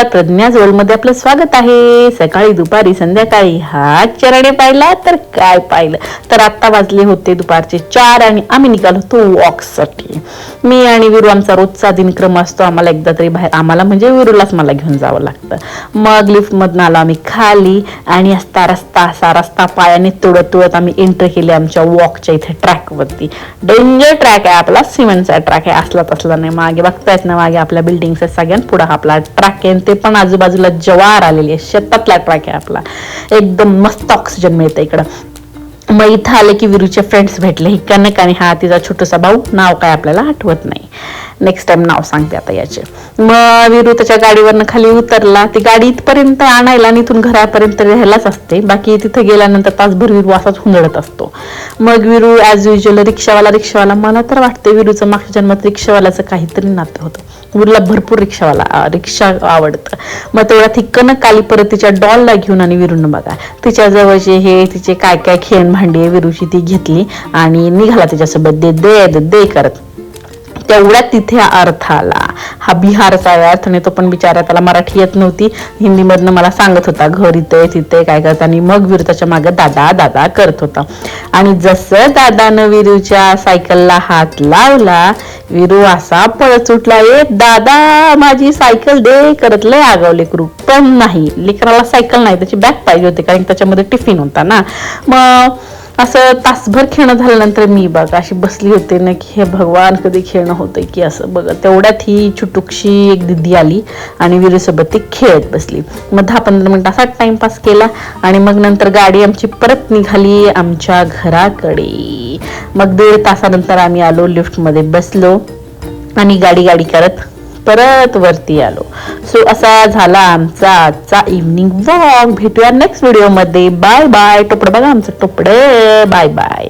नमस्कार, प्रज्ञाज वर्ल्डमध्ये आपलं स्वागत आहे. सकाळी दुपारी संध्याकाळी हा चरणे पाहिला तर काय पाहिलं तर आता वाजले होते दुपारचे 4 आणि आम्ही निघालो होतो वॉकसाठी. मी आणि विरू आमचा रोजचा दिनक्रम असतो. आम्हाला एकदा तरी बाहेर, आम्हाला म्हणजे विरूलाच मला घेऊन जावं लागतं. मग लिफ्टमधून आलो आम्ही खाली आणि असा रस्ता पायाने तुळत आम्ही एंटर केली आमच्या वॉकच्या इथे ट्रॅकवरती. डेंजर ट्रॅक आहे आपला, सिमेंटचा ट्रॅक आहे, असला तसला नाही. मागे बघतायत ना, मागे आपल्या बिल्डिंगचा सगळ्यात पुढे आपला ट्रॅक आहे, ते पण आजूबाजूला जवार आलेली आहे, शेतातला ट्रॅक आहे आपला. एकदम मस्त ऑक्सिजन मिळतं इकडं. मग इथं आले की विरूचे फ्रेंड्स भेटले, ही कनक आणि हा तिचा छोटासा भाऊ, नाव काय आपल्याला आठवत नाही, नेक्स्ट टाइम नाव सांगते आता याचे. मग विरू त्याच्या गाडीवरनं खाली उतरला. ती गाडी इथपर्यंत आणायला आणि इथून घरापर्यंत राहायलाच असते, बाकी तिथे गेल्यानंतर तासभर विरू असाच हुंदडत असतो. मग विरू ॲज युजल रिक्षावाला मला तर वाटते विरूचं मागच्या जन्मात रिक्षावाल्याचं काहीतरी नातं होतं. विरूला भरपूर रिक्षा आवडतं. मग तेवढ्यात ही कनक आली परत तिच्या डॉलला घेऊन, आणि विरूनं बघा तिच्या जवळचे हे तिचे काय काय खेळ भांडी विरूची ती घेतली आणि निघाला तिच्यासोबत दे करत. तेवढ्यात तिथे अर्थ आला. हा बिहारचा अर्थ नाही, तो पण बिचारा, त्याला मराठी येत नव्हती, हिंदीमधनं मला सांगत होता घर इथे तिथे काय करत. आणि मग विरू त्याच्या मागे दादा करत होता. आणि जसं दादानं विरूच्या सायकलला हात लावला, विरू असा पळत सुटला, ए दादा माझी सायकल दे करत. लय आगाव लेकरू, पण नाही, लेकराला सायकल नाही, त्याची बॅग पाहिजे होती, कारण त्याच्यामध्ये टिफिन होता ना. मग असं तासभर खेळणं झाल्यानंतर मी बघा अशी बसली होते ना, की हे भगवान कधी खेळणं होतंय की असं बघ. तेवढ्यात ही छोटूकशी एक दिदी आली आणि विरूसोबत ती खेळत बसली. मग 10-15 मिनिटं असा टाइमपास केला आणि मग नंतर गाडी आमची परत निघाली आमच्या घराकडे. मग 1.5 तासानंतर आम्ही आलो, लिफ्टमध्ये बसलो आणि गाडी करत परत वरती आलो. सो असा झाला आमचा आजचा इव्हनिंग वॉक. भेटूया नेक्स्ट व्हिडिओमध्ये. Bye bye. टोपडं बघा आमचं टोपडं. Bye bye.